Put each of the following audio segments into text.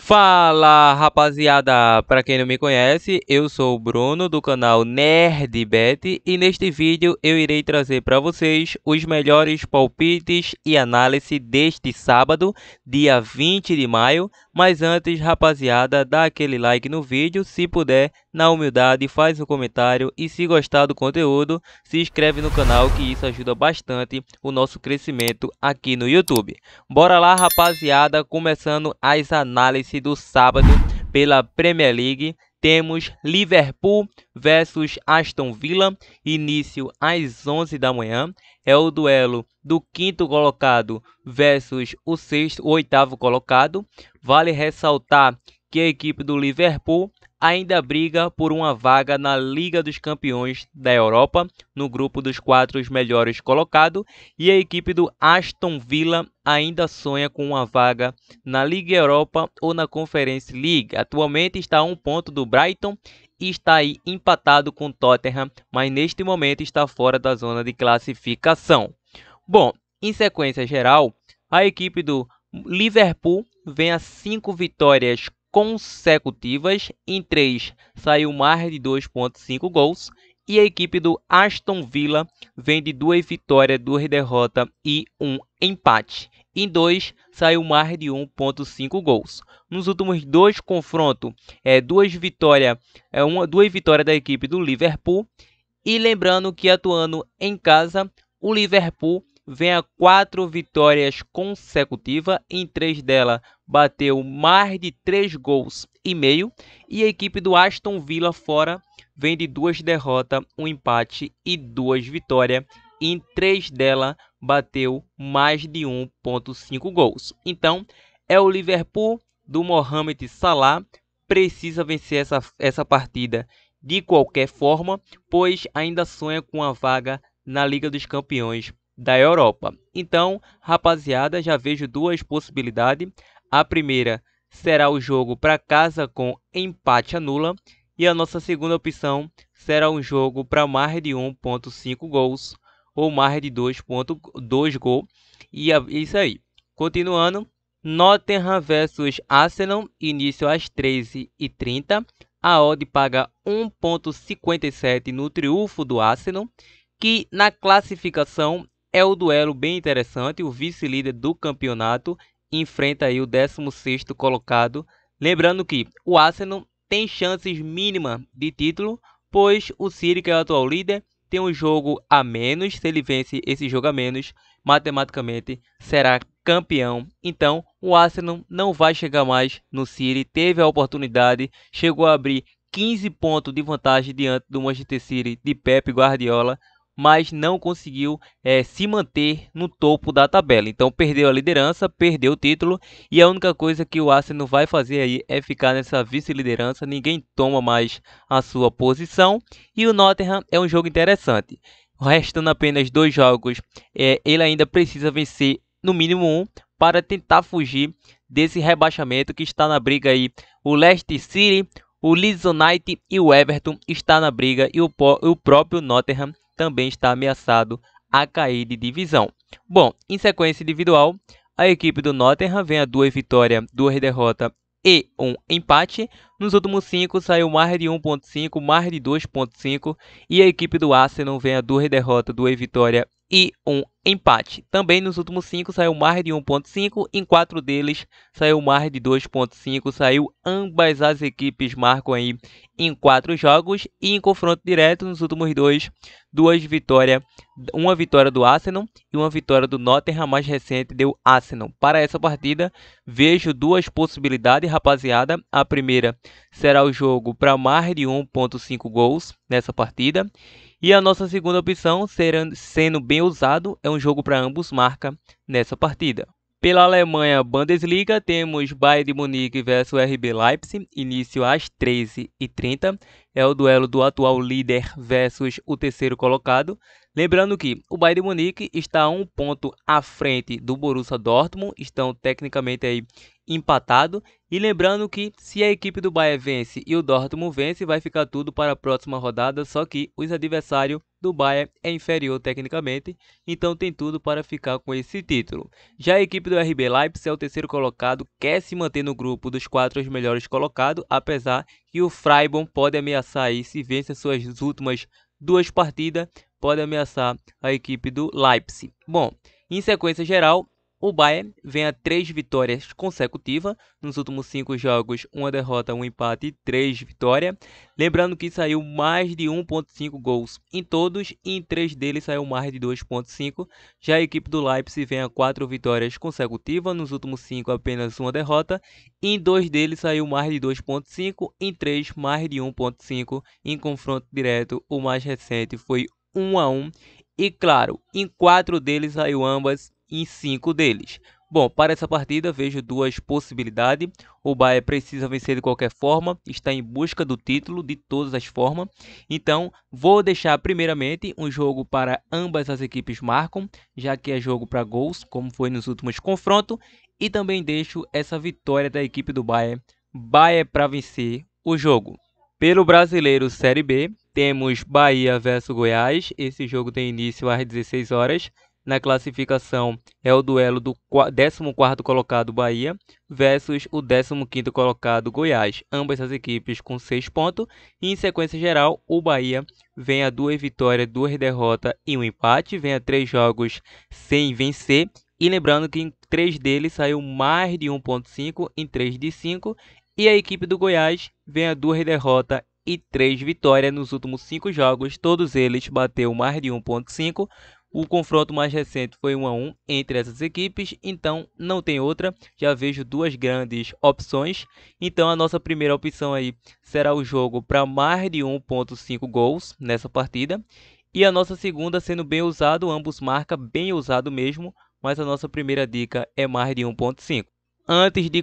Fala rapaziada, para quem não me conhece, eu sou o Bruno do canal NerdBet e neste vídeo eu irei trazer para vocês os melhores palpites e análise deste sábado, dia 20 de maio. Mas antes, rapaziada, dá aquele like no vídeo, se puder, na humildade, faz um comentário e se gostar do conteúdo, se inscreve no canal que isso ajuda bastante o nosso crescimento aqui no YouTube. Bora lá, rapaziada, começando as análises do sábado pela Premier League. Temos Liverpool versus Aston Villa, início às 11 da manhã. É o duelo do quinto colocado versus o oitavo colocado. Vale ressaltar que a equipe do Liverpool ainda briga por uma vaga na Liga dos Campeões da Europa, no grupo dos 4 melhores colocados, e a equipe do Aston Villa ainda sonha com uma vaga na Liga Europa ou na Conference League. Atualmente está a 1 ponto do Brighton e está aí empatado com o Tottenham, mas neste momento está fora da zona de classificação. Bom, em sequência geral, a equipe do Liverpool vem a 5 vitórias consecutivas, em 3 saiu mais de 2,5 gols, e a equipe do Aston Villa vem de 2 vitórias, 2 derrotas e 1 empate. Em 2 saiu mais de 1,5 gols. Nos últimos 2 confrontos, duas vitórias da equipe do Liverpool. E lembrando que atuando em casa, o Liverpool vem a 4 vitórias consecutivas, em 3 delas bateu mais de 3 gols e meio, e a equipe do Aston Villa fora vem de 2 derrotas, 1 empate e 2 vitórias, em 3 delas bateu mais de 1,5 gols. Então é o Liverpool do Mohamed Salah, precisa vencer essa partida de qualquer forma, pois ainda sonha com a vaga na Liga dos Campeões da Europa. Então, rapaziada, já vejo 2 possibilidades. A primeira será o jogo para casa com empate anula, e a nossa segunda opção será um jogo para mais de 1,5 gols ou mais de 2,2 gols. E é isso aí. Continuando, Nottingham versus Arsenal, início às 13h30. A odd paga 1,57 no triunfo do Arsenal, que na classificação é o duelo bem interessante. O vice-líder do campeonato enfrenta aí o 16º colocado. Lembrando que o Arsenal tem chances mínimas de título, pois o City, que é o atual líder, tem um jogo a menos. Se ele vence esse jogo a menos, matematicamente será campeão. Então o Arsenal não vai chegar mais no City. Teve a oportunidade, chegou a abrir 15 pontos de vantagem diante do Manchester City de Pep Guardiola, mas não conseguiu se manter no topo da tabela. Então perdeu a liderança, perdeu o título, e a única coisa que o Arsenal vai fazer aí é ficar nessa vice-liderança. Ninguém toma mais a sua posição, e o Nottingham é um jogo interessante. Restando apenas 2 jogos, ele ainda precisa vencer no mínimo 1 para tentar fugir desse rebaixamento que está na briga aí. O Leicester City, o Leeds United e o Everton está na briga, e o próprio Nottingham também está ameaçado a cair de divisão. Bom, em sequência individual, a equipe do Nottingham vem a 2 vitórias, 2 derrotas e 1 empate. Nos últimos 5 saiu mais de 1,5, mais de 2,5, e a equipe do Arsenal vem a 2 derrotas, 2 vitórias e 1 empate. Também nos últimos 5 saiu mais de 1,5, em 4 deles saiu mais de 2,5, saiu ambas as equipes marcam aí em 4 jogos, e em confronto direto nos últimos 2 vitórias, uma vitória do Arsenal e uma vitória do Nottingham, mais recente deu Arsenal. Para essa partida vejo 2 possibilidades, rapaziada. A primeira será o jogo para mais de 1,5 gols nessa partida, e a nossa segunda opção, sendo bem usado, é um jogo para ambos marca nessa partida. Pela Alemanha Bundesliga, temos Bayern de Munique versus RB Leipzig, início às 13h30. É o duelo do atual líder versus o terceiro colocado. Lembrando que o Bayern de Munique está a 1 ponto à frente do Borussia Dortmund, estão tecnicamente aí empatados. E lembrando que se a equipe do Bayern vence e o Dortmund vence, vai ficar tudo para a próxima rodada, só que os adversários do Bayern é inferior tecnicamente, então tem tudo para ficar com esse título. Já a equipe do RB Leipzig é o terceiro colocado, quer se manter no grupo dos 4 melhores colocados, apesar que o Freiburg pode ameaçar aí, se vence as suas últimas 2 partidas, pode ameaçar a equipe do Leipzig. Bom, em sequência geral, o Bayern vem a 3 vitórias consecutivas. Nos últimos 5 jogos, 1 derrota, 1 empate e 3 vitórias. Lembrando que saiu mais de 1.5 gols em todos e em 3 deles saiu mais de 2.5. Já a equipe do Leipzig vem a 4 vitórias consecutivas. Nos últimos 5, apenas 1 derrota. E em 2 deles saiu mais de 2.5. Em 3, mais de 1.5. Em confronto direto, o mais recente foi 1-1. E claro, em 4 deles saiu ambas, em 5 deles. Bom, para essa partida vejo 2 possibilidades. O Bayern precisa vencer de qualquer forma, está em busca do título de todas as formas. Então, vou deixar primeiramente um jogo para ambas as equipes marcam, já que é jogo para gols, como foi nos últimos confrontos. E também deixo essa vitória da equipe do Bayern para vencer o jogo. Pelo Brasileiro Série B, temos Bahia versus Goiás. Esse jogo tem início às 16 horas. Na classificação é o duelo do 14º colocado Bahia versus o 15º colocado Goiás. Ambas as equipes com 6 pontos. E em sequência geral, o Bahia vem a 2 vitórias, 2 derrotas e 1 empate. Vem a 3 jogos sem vencer. E lembrando que em 3 deles saiu mais de 1.5 em 3 de 5. E a equipe do Goiás vem a 2 derrotas e 3 vitórias nos últimos 5 jogos. Todos eles bateu mais de 1.5. O confronto mais recente foi 1-1 entre essas equipes, então não tem outra. Já vejo 2 grandes opções. Então a nossa primeira opção aí será o jogo para mais de 1.5 gols nessa partida. E a nossa segunda sendo bem usado, ambos marcam bem usado mesmo, mas a nossa primeira dica é mais de 1.5. Antes de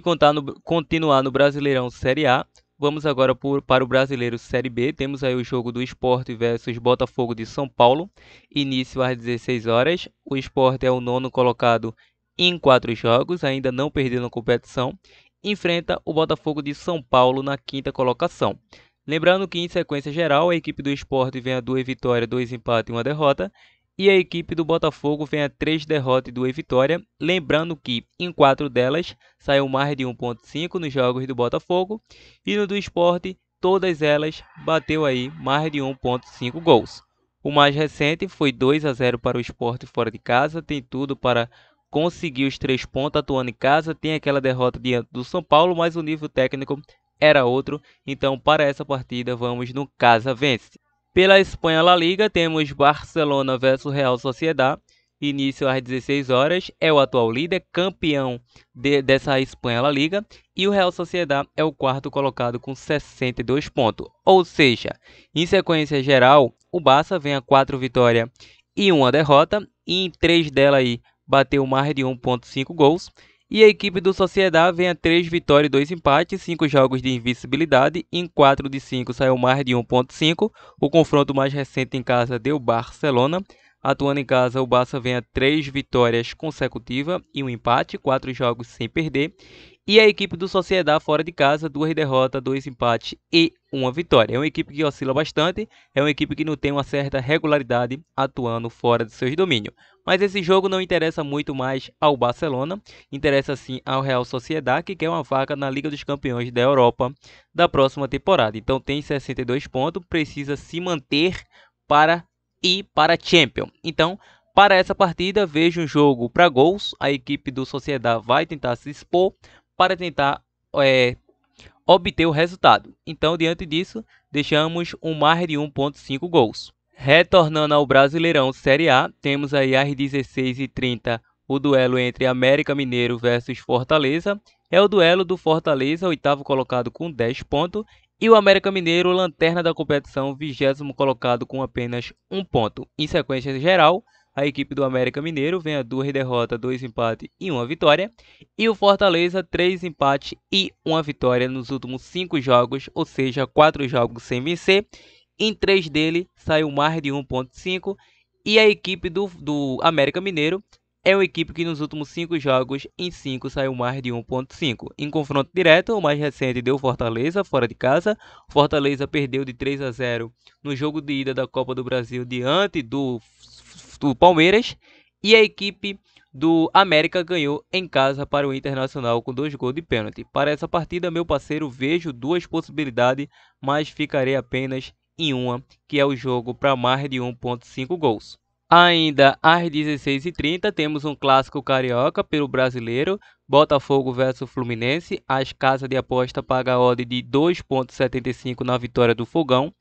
continuar no Brasileirão Série A, vamos agora para o Brasileiro Série B. Temos aí o jogo do Sport versus Botafogo de São Paulo. Início às 16 horas. O Sport é o 9º colocado em 4 jogos, ainda não perdeu na competição. Enfrenta o Botafogo de São Paulo na 5ª colocação. Lembrando que em sequência geral, a equipe do Sport vem a 2 vitórias, 2 empates e 1 derrota. E a equipe do Botafogo vem a 3 derrotas e 2 vitórias. Lembrando que em 4 delas saiu mais de 1.5 nos jogos do Botafogo. E no do Sport, todas elas bateu aí mais de 1.5 gols. O mais recente foi 2-0 para o Sport fora de casa. Tem tudo para conseguir os 3 pontos atuando em casa. Tem aquela derrota diante do São Paulo, mas o nível técnico era outro. Então para essa partida vamos no Casa Vence. Pela Espanha La Liga, temos Barcelona versus Real Sociedad. Início às 16 horas. É o atual líder, campeão dessa Espanha La Liga. E o Real Sociedad é o 4º colocado com 62 pontos. Ou seja, em sequência geral, o Barça vem a 4 vitórias e 1 derrota. E em 3 delas aí, bateu mais de 1.5 gols. E a equipe do Sociedad vem a 3 vitórias e 2 empates, 5 jogos de invencibilidade. Em 4 de 5 saiu mais de 1.5. O confronto mais recente em casa deu Barcelona. Atuando em casa, o Barça vem a 3 vitórias consecutivas e 1 empate, 4 jogos sem perder. E a equipe do Sociedad fora de casa, 2 derrotas, 2 empates e 1 vitória. É uma equipe que oscila bastante, é uma equipe que não tem uma certa regularidade atuando fora de seus domínios. Mas esse jogo não interessa muito mais ao Barcelona, interessa sim ao Real Sociedad, que quer uma vaga na Liga dos Campeões da Europa da próxima temporada. Então tem 62 pontos, precisa se manter para ir para a Champions. Então, para essa partida, vejo um jogo para gols. A equipe do Sociedad vai tentar se expor para tentar obter o resultado. Então, diante disso, deixamos um mais de 1.5 gols. Retornando ao Brasileirão Série A, temos aí às 16h30 o duelo entre América Mineiro versus Fortaleza. É o duelo do Fortaleza, 8º colocado com 10 pontos, e o América Mineiro, lanterna da competição, 20º colocado com apenas 1 ponto. Em sequência geral, a equipe do América Mineiro vem a 2 derrotas, 2 empates e 1 vitória. E o Fortaleza, 3 empates e 1 vitória nos últimos 5 jogos, ou seja, 4 jogos sem vencer. Em 3 dele, saiu mais de 1.5. E a equipe do América Mineiro é uma equipe que nos últimos 5 jogos, em 5 saiu mais de 1,5. Em confronto direto, o mais recente deu Fortaleza, fora de casa. Fortaleza perdeu de 3-0 no jogo de ida da Copa do Brasil diante do Palmeiras. E a equipe do América ganhou em casa para o Internacional com 2 gols de pênalti. Para essa partida, meu parceiro, vejo 2 possibilidades, mas ficarei apenas em uma, que é o jogo para mais de 1,5 gols. Ainda às 16h30 temos um clássico carioca pelo Brasileiro, Botafogo versus Fluminense. As casas de aposta pagam a odd de 2,75 na vitória do Fogão,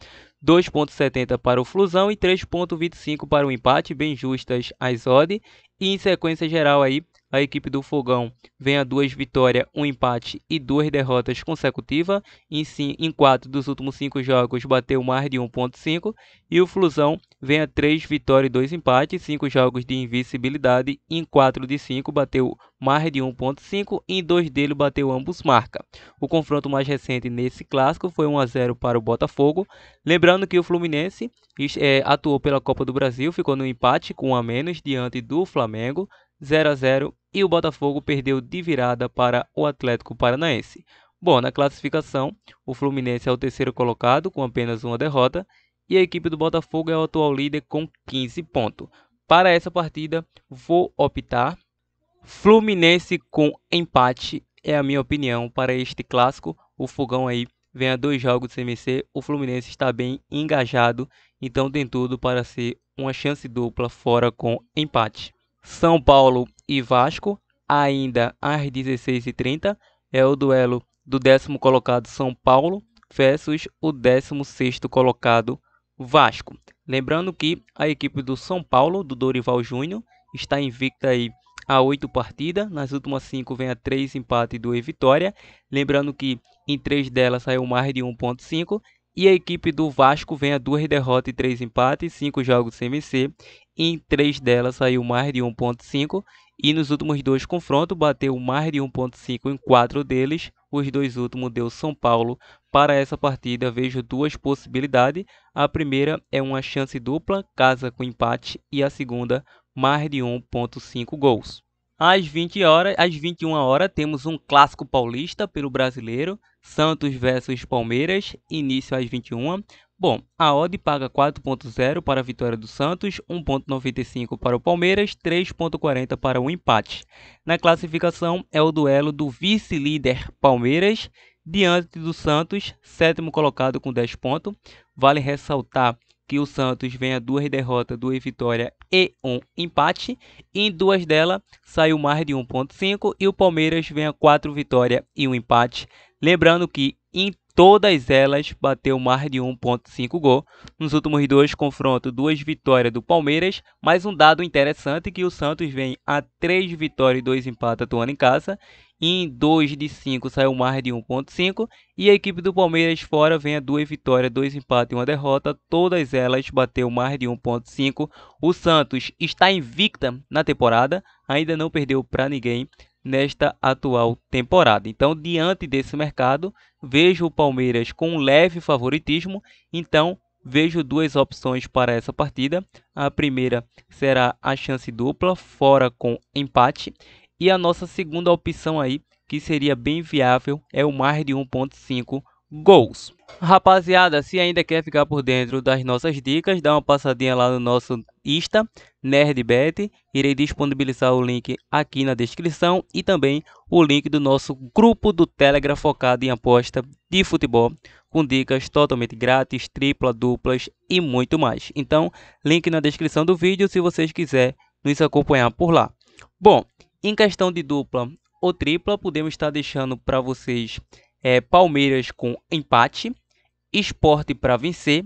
2,70 para o Flusão e 3,25 para o empate, bem justas as odds. E em sequência geral aí, a equipe do Fogão vem a 2 vitórias, 1 empate e 2 derrotas consecutivas. Em 4 dos últimos 5 jogos bateu mais de 1,5. E o Flusão vem a 3 vitórias e 2 empates, 5 jogos de invencibilidade. Em 4 de 5 bateu mais de 1,5 e em 2 deles bateu ambos marca. O confronto mais recente nesse clássico foi 1-0 para o Botafogo. Lembrando que o Fluminense atuou pela Copa do Brasil, ficou no empate com 1 a menos diante do Flamengo, 0-0, e o Botafogo perdeu de virada para o Atlético Paranaense. Bom, na classificação, o Fluminense é o terceiro colocado com apenas uma derrota e a equipe do Botafogo é o atual líder com 15 pontos. Para essa partida, vou optar Fluminense com empate, é a minha opinião para este clássico. O Fogão aí vem a 2 jogos sem vencer, o Fluminense está bem engajado, então tem tudo para ser uma chance dupla fora com empate. São Paulo e Vasco, ainda às 16h30, é o duelo do 10º colocado São Paulo versus o 16º colocado Vasco. Lembrando que a equipe do São Paulo, do Dorival Júnior, está invicta aí a 8 partidas, nas últimas 5 vem a 3 empates e 2 vitórias. Lembrando que em 3 delas saiu mais de 1,5. E a equipe do Vasco vem a 2 derrotas e 3 empates, 5 jogos sem vencer. Em 3 delas saiu mais de 1,5. E nos últimos 2 confrontos bateu mais de 1,5 em 4 deles. Os 2 últimos deu São Paulo. Para essa partida vejo 2 possibilidades. A primeira é uma chance dupla, casa com empate. E a segunda, mais de 1,5 gols. Às 21 horas, temos um clássico paulista pelo Brasileiro, Santos versus Palmeiras, início às 21. Bom, a odd paga 4,0 para a vitória do Santos, 1,95 para o Palmeiras, 3,40 para o empate. Na classificação é o duelo do vice-líder Palmeiras diante do Santos, 7º colocado com 10 pontos. Vale ressaltar que o Santos vem a 2 derrotas, 2 vitórias e 1 empate. E em 2 delas saiu mais de 1,5 e o Palmeiras vem a 4 vitórias e 1 empate. Lembrando que em todas elas bateu mais de 1,5 gol. Nos últimos 2 confrontos, 2 vitórias do Palmeiras, mas um dado interessante que o Santos vem a 3 vitórias e 2 empates atuando em casa. Em 2 de 5 saiu mais de 1,5 e a equipe do Palmeiras fora vem a 2 vitórias, 2 empates e 1 derrota, todas elas bateu mais de 1,5. O Santos está invicta na temporada, ainda não perdeu para ninguém nesta atual temporada. Então, diante desse mercado, vejo o Palmeiras com um leve favoritismo, então vejo 2 opções para essa partida. A primeira será a chance dupla, fora com empate. E a nossa segunda opção aí, que seria bem viável, é o mais de 1,5 gols. Rapaziada, se ainda quer ficar por dentro das nossas dicas, dá uma passadinha lá no nosso Insta, NerdBet. Irei disponibilizar o link aqui na descrição e também o link do nosso grupo do Telegram focado em aposta de futebol, com dicas totalmente grátis, tripla, duplas e muito mais. Então, link na descrição do vídeo se vocês quiserem nos acompanhar por lá. Bom, em questão de dupla ou tripla, podemos estar deixando para vocês Palmeiras com empate, Sport para vencer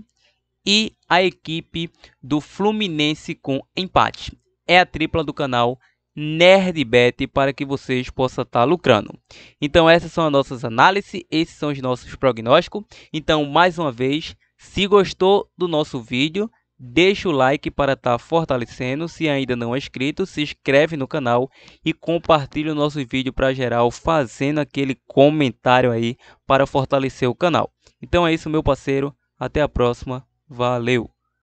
e a equipe do Fluminense com empate. É a tripla do canal NerdBet para que vocês possam estar lucrando. Então essas são as nossas análises, esses são os nossos prognósticos. Então mais uma vez, se gostou do nosso vídeo, deixa o like para estar fortalecendo. Se ainda não é inscrito, se inscreve no canal e compartilha o nosso vídeo para geral, fazendo aquele comentário aí para fortalecer o canal. Então é isso, meu parceiro. Até a próxima. Valeu!